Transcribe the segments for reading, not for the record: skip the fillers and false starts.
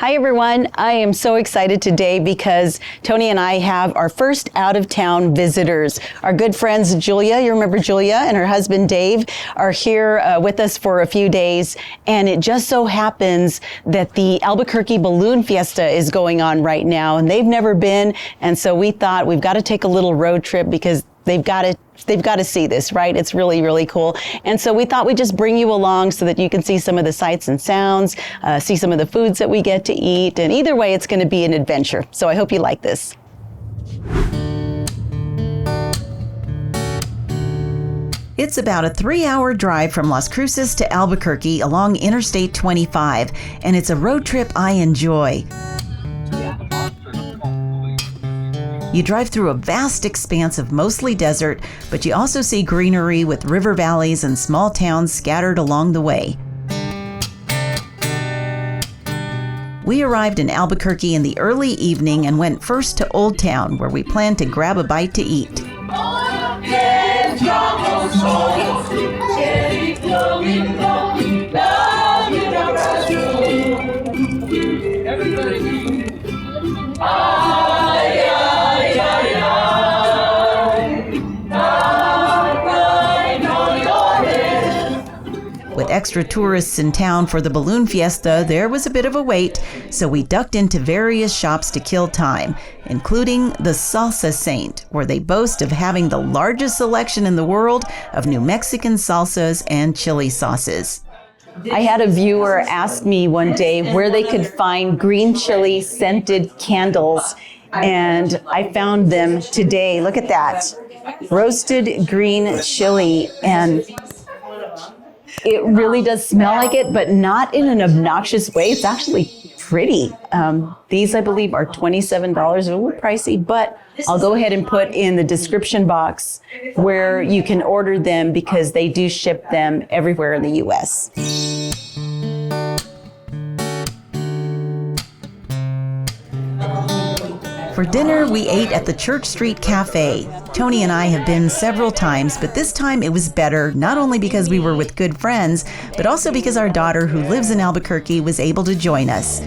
Hi everyone, I am so excited today because Tony and I have our first out-of-town visitors. Our good friends Julia, you remember Julia, and her husband Dave are here with us for a few days, and it just so happens that the Albuquerque Balloon Fiesta is going on right now, and they've never been, and so we thought we've got to take a little road trip because they've got to see this, right? It's really, really cool. And so we thought we'd just bring you along so that you can see some of the sights and sounds, see some of the foods that we get to eat. And either way, it's going to be an adventure. So I hope you like this. It's about a 3-hour drive from Las Cruces to Albuquerque along Interstate 25. And it's a road trip I enjoy. You drive through a vast expanse of mostly desert, but you also see greenery with river valleys and small towns scattered along the way. We arrived in Albuquerque in the early evening and went first to Old Town, where we planned to grab a bite to eat. With extra tourists in town for the Balloon Fiesta, there was a bit of a wait, so we ducked into various shops to kill time, including the Salsa Saint, where they boast of having the largest selection in the world of New Mexican salsas and chili sauces. I had a viewer ask me one day where they could find green chili scented candles, and I found them today. Look at that. Roasted green chili, and it really does smell like it, but not in an obnoxious way. It's actually pretty. These, I believe, are $27, a little pricey, but I'll go ahead and put in the description box where you can order them because they do ship them everywhere in the U.S. For dinner, we ate at the Church Street Cafe. Tony and I have been several times, but this time it was better, not only because we were with good friends, but also because our daughter, who lives in Albuquerque, was able to join us.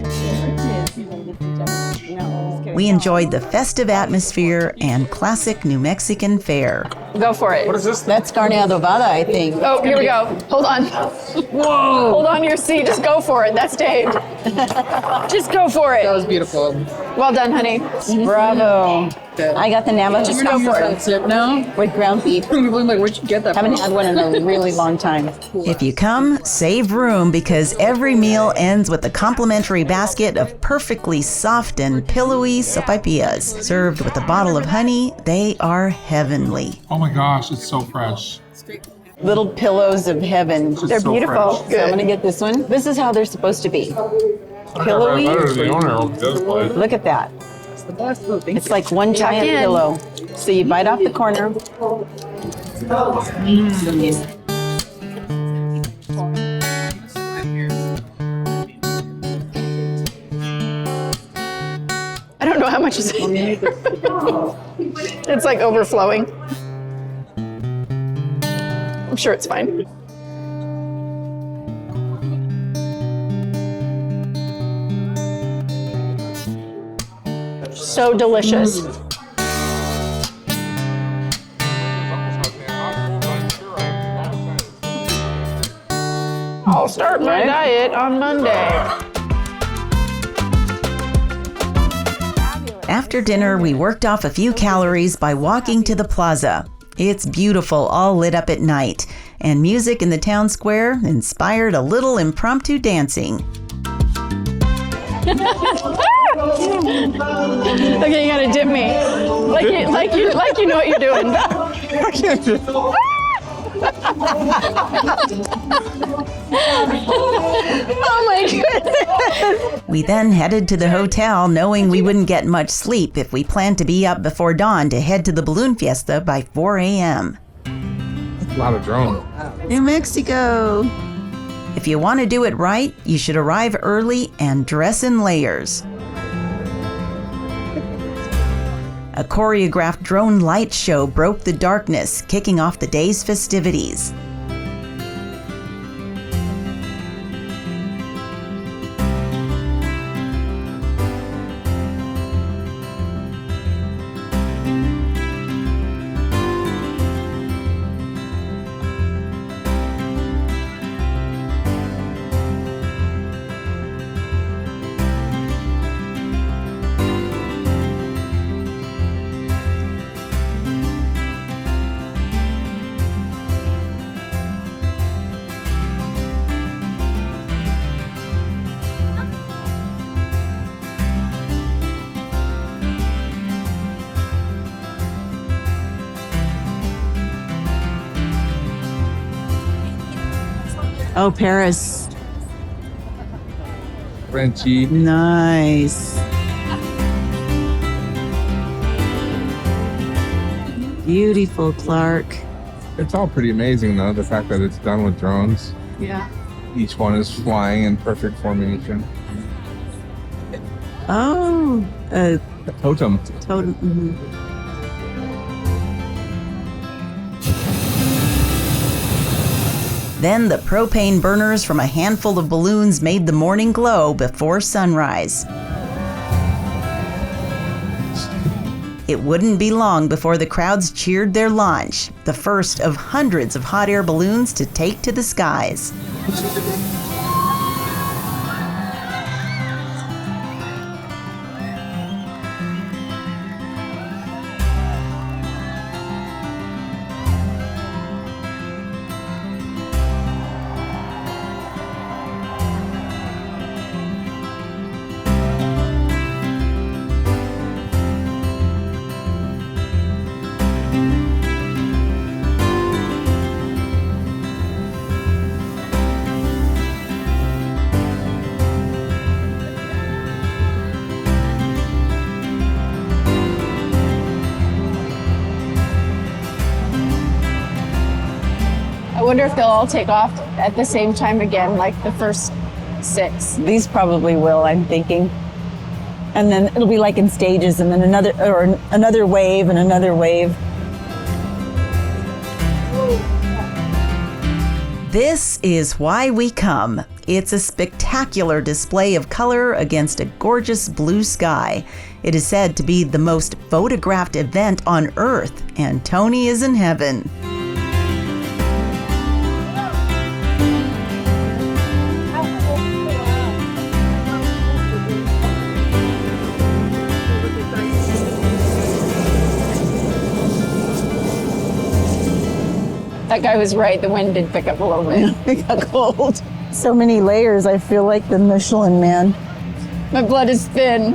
We enjoyed the festive atmosphere and classic New Mexican fare. Go for it. What is this? That's carne adobada, I think. Oh, here we go. Hold on. Whoa! Hold on to your seat. Just go for it. That's Dave. Just go for it. That was beautiful. Well done, honey. Bravo. I got the Navajo Just go for it. Tip now? with ground beef. Like, where'd you get that Haven't from? had one in a really long time. If you come, save room because every meal ends with a complimentary basket of perfectly soft and pillowy sopaipillas. Served with a bottle of honey, they are heavenly. Oh my gosh, it's so fresh. Little pillows of heaven. They're so beautiful. fresh. So I'm gonna get this one. This is how they're supposed to be. Pillowy. Better than the owner of this place. Look at that. It's like one giant in. pillow. So you bite off the corner. I don't know how much is in it. It's like overflowing. I'm sure it's fine. So delicious. I'll start my diet on Monday. After dinner, we worked off a few calories by walking to the plaza. It's beautiful, all lit up at night, and music in the town square inspired a little impromptu dancing. Okay, you gotta dip me. Like you know what you're doing. Oh my goodness. We then headed to the hotel knowing we wouldn't get much sleep if we planned to be up before dawn to head to the Balloon Fiesta by 4 a.m. A lot of drone. New Mexico! If you want to do it right, you should arrive early and dress in layers. A choreographed drone light show broke the darkness, kicking off the day's festivities. Oh, Paris. Frenchy. Nice. Beautiful, Clark. It's all pretty amazing, though, the fact that it's done with drones. Yeah. Each one is flying in perfect formation. Oh, A totem. totem. Mhm. Then the propane burners from a handful of balloons made the morning glow before sunrise. It wouldn't be long before the crowds cheered their launch, the first of hundreds of hot air balloons to take to the skies. I wonder if they'll all take off at the same time again, like the first 6. These probably will, I'm thinking. And then it'll be like in stages, and then another wave and another wave. This is why we come. It's a spectacular display of color against a gorgeous blue sky. It is said to be the most photographed event on Earth, and Tony is in heaven. That guy was right. The wind did pick up a little bit. It got cold. So many layers. I feel like the Michelin Man. My blood is thin.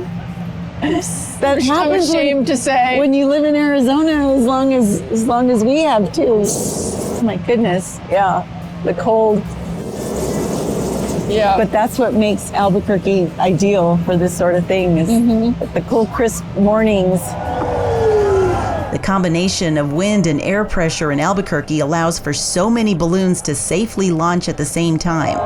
That I'm happens ashamed to say. when you live in Arizona, as long as we have too. My goodness, yeah, the cold. Yeah. But that's what makes Albuquerque ideal for this sort of thing. Is the cool, crisp mornings. The combination of wind and air pressure in Albuquerque allows for so many balloons to safely launch at the same time.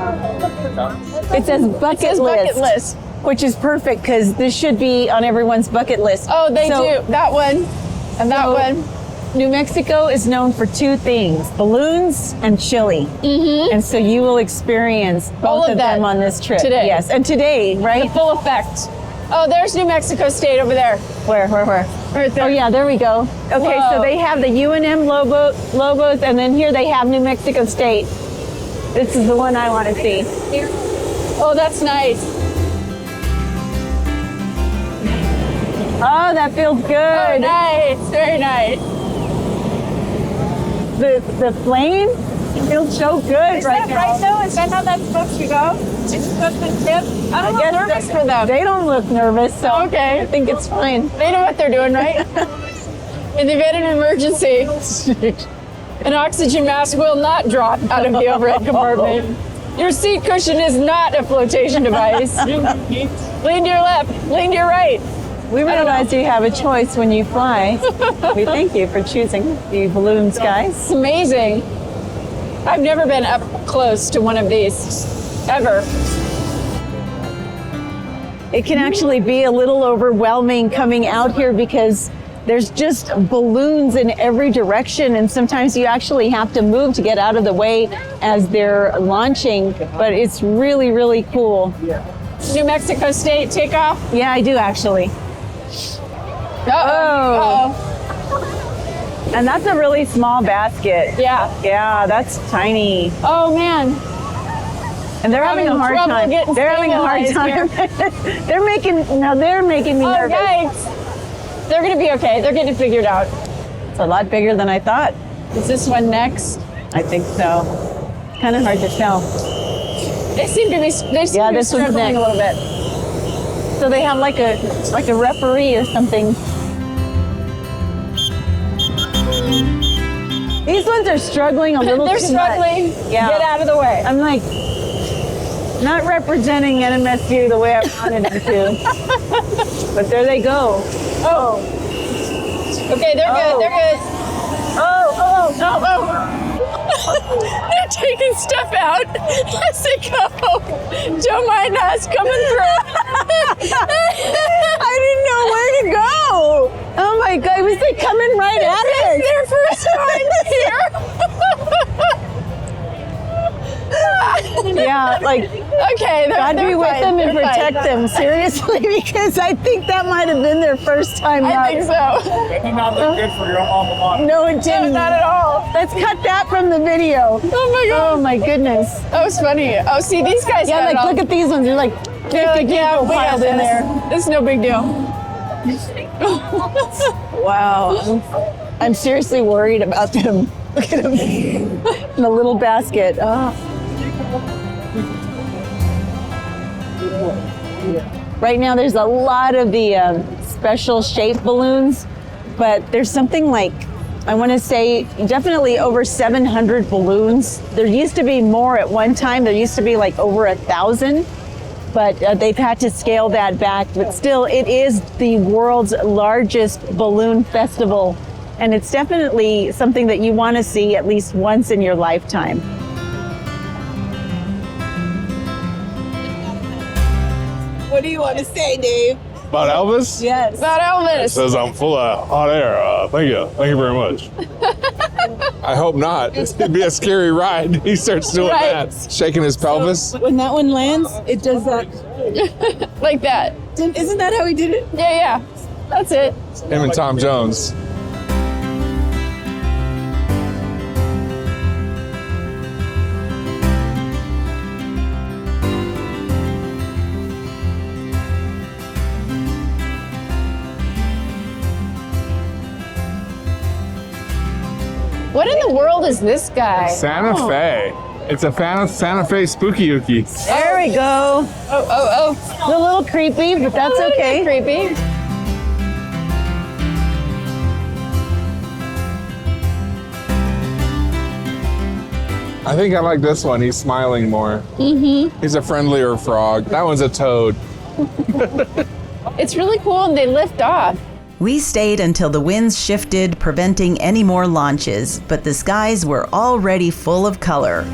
It says bucket list, which is perfect because this should be on everyone's bucket list. Oh, they do. That one and that one. New Mexico is known for 2 things, balloons and chili. And so you will experience All both of of that them on this trip. today. Yes, and today, The right? full effect. Oh, there's New Mexico State over there. Where? Right there. Oh yeah, there we go. Okay, Whoa. so they have the UNM logos, and then here they have New Mexico State. This is the one I want to see. Oh, that's nice. Oh, that feels Oh, good. nice. Very nice. The flame feels so good right now. though? Is that how that's supposed to go? It's supposed to tip? I'm I guess nervous for them. They don't look nervous, so Okay. I think it's fine. They know what they're doing, right? In the event of an emergency, an oxygen mask will not drop out of the overhead compartment. Your seat cushion is not a flotation device. Lean to your left, lean to your right. We realize you have a choice when you fly. We thank you for choosing the balloon skies. It's amazing. I've never been up close to one of these, ever. It can actually be a little overwhelming coming out here because there's just balloons in every direction, and sometimes you actually have to move to get out of the way as they're launching, but it's really, really cool. New Mexico State takeoff. Yeah, I do actually. Uh-oh. And that's a really small basket. Yeah. Yeah, that's tiny. Oh, man. And they're having a hard trouble time. getting They're having a hard time. stabilized they're making me Oh, nervous. yikes. They're going to be okay. They're getting it figured out. It's a lot bigger than I thought. Is this one next? I think so. Kind of hard to tell. They seem to be Yeah, this one's struggling next. a little bit. So they have like a referee or something. These ones are struggling a little They're too struggling. much. Yeah. Get out of the way. I'm like not representing NMSU the way I wanted them to. But there they go. Oh. Okay, they're good. They're good. Oh. They're taking stuff out as they go. Don't mind us coming through. I didn't know where to go. Oh my God, was they coming right at us? It's their first time here. Yeah, like Okay, God be with fine. them and They're fine. protect them, seriously, because I think that might have been their first time. I think so. That did not look good for your alma mater. No, it No, didn't. not at all. Let's cut that from the video. Oh my God. Oh my goodness. That was funny. Oh, see, these guys Yeah, got it like all. look at these ones. They're like 50 Yeah, people we got piled in this. there. It's no big deal. Wow. I'm seriously worried about them. Look at them in a little basket. Oh. Right now, there's a lot of the special shape balloons, but there's something like, I want to say, definitely over 700 balloons. There used to be more at one time. There used to be like over 1,000, but they've had to scale that back. But still, it is the world's largest balloon festival, and it's definitely something that you want to see at least once in your lifetime. What do you want to say, Dave? About Elvis? Yes. About Elvis. Says I'm full of hot air. Thank you. Thank you very much. I hope not. It'd be a scary ride. He starts doing Right. that. Shaking his pelvis. When that one lands, it does that. Like that. Isn't that how he did it? Yeah. That's it. Him and Tom Jones. What in the world is this guy? Santa Fe. It's a Santa Fe spooky ookie. There we go. Oh. A little creepy, but that's okay. Creepy. I think I like this one. He's smiling more. Mm-hmm. He's a friendlier frog. That one's a toad. It's really cool and they lift off. We stayed until the winds shifted, preventing any more launches, but the skies were already full of color.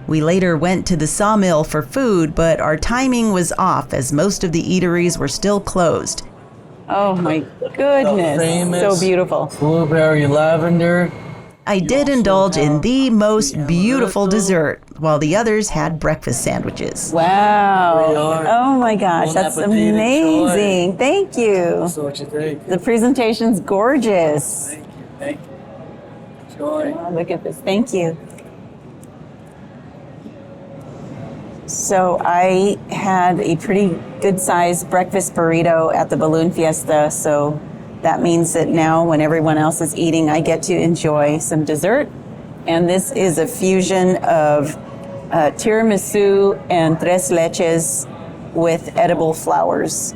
We later went to the sawmill for food, but our timing was off as most of the eateries were still closed. Oh my goodness. So beautiful. Blueberry lavender. I did indulge in the most beautiful dessert, while the others had breakfast sandwiches. Wow. Oh my gosh, Bon that's appetit, amazing. Thank you. So what you think? The presentation's gorgeous. Thank you. Enjoy. Oh, look at this. Thank you. So I had a pretty good sized breakfast burrito at the Balloon Fiesta. So that means that now when everyone else is eating, I get to enjoy some dessert. And this is a fusion of tiramisu and tres leches with edible flowers.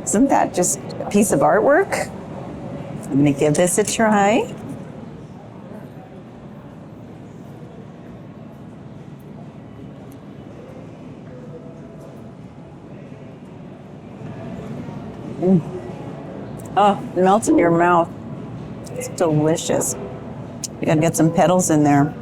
Isn't that just a piece of artwork? I'm gonna give this a try. Oh, it melts in your mouth. It's delicious. You gotta get some petals in there.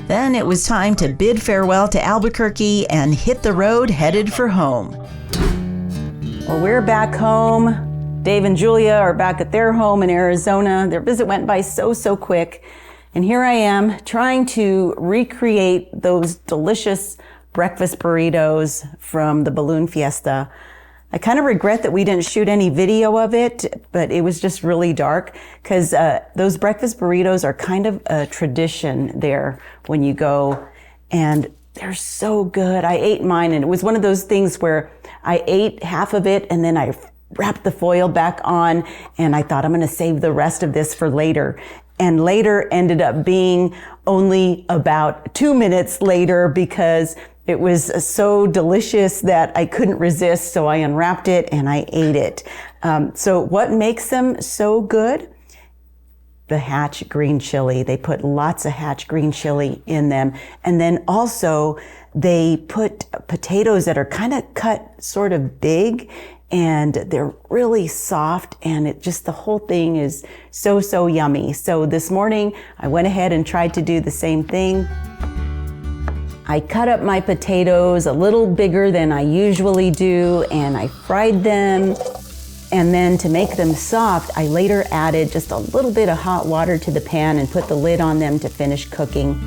Then it was time to bid farewell to Albuquerque and hit the road headed for home. Well, we're back home. Dave and Julia are back at their home in Arizona. Their visit went by so quick. And here I am trying to recreate those delicious breakfast burritos from the Balloon Fiesta. I kind of regret that we didn't shoot any video of it, but it was just really dark because those breakfast burritos are kind of a tradition there when you go, and they're so good. I ate mine, and it was one of those things where I ate half of it and then I wrapped the foil back on, and I thought I'm going to save the rest of this for later. And later ended up being only about 2 minutes later because it was so delicious that I couldn't resist. So I unwrapped it and I ate it. So what makes them so good? The Hatch green chili. They put lots of Hatch green chili in them. And then also they put potatoes that are kind of cut sort of big, and they're really soft, and it just, the whole thing is so yummy. So this morning I went ahead and tried to do the same thing. I cut up my potatoes a little bigger than I usually do, and I fried them. And then to make them soft, I later added just a little bit of hot water to the pan and put the lid on them to finish cooking.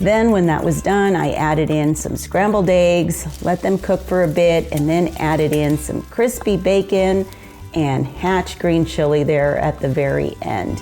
Then when that was done, I added in some scrambled eggs, let them cook for a bit, and then added in some crispy bacon and Hatch green chili there at the very end.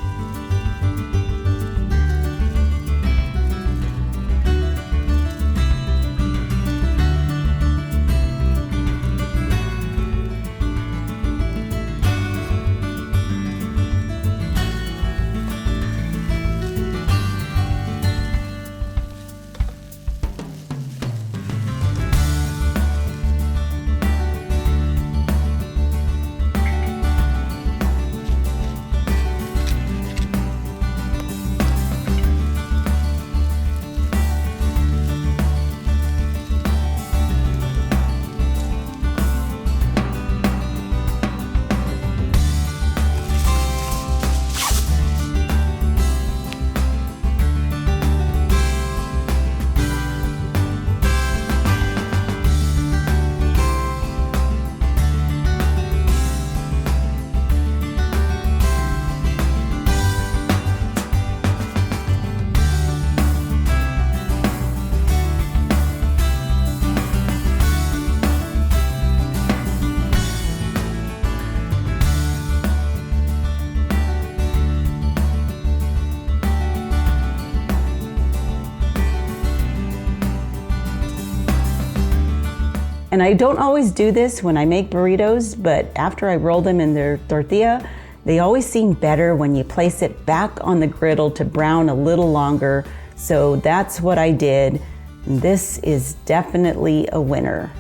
And I don't always do this when I make burritos, but after I roll them in their tortilla, they always seem better when you place it back on the griddle to brown a little longer. So that's what I did. This is definitely a winner.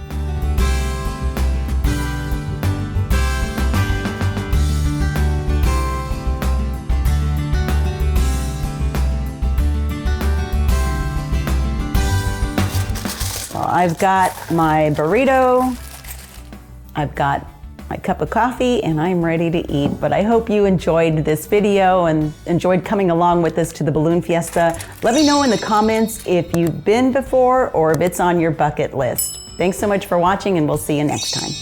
I've got my burrito, I've got my cup of coffee, and I'm ready to eat. But I hope you enjoyed this video and enjoyed coming along with us to the Balloon Fiesta. Let me know in the comments if you've been before or if it's on your bucket list. Thanks so much for watching, and we'll see you next time.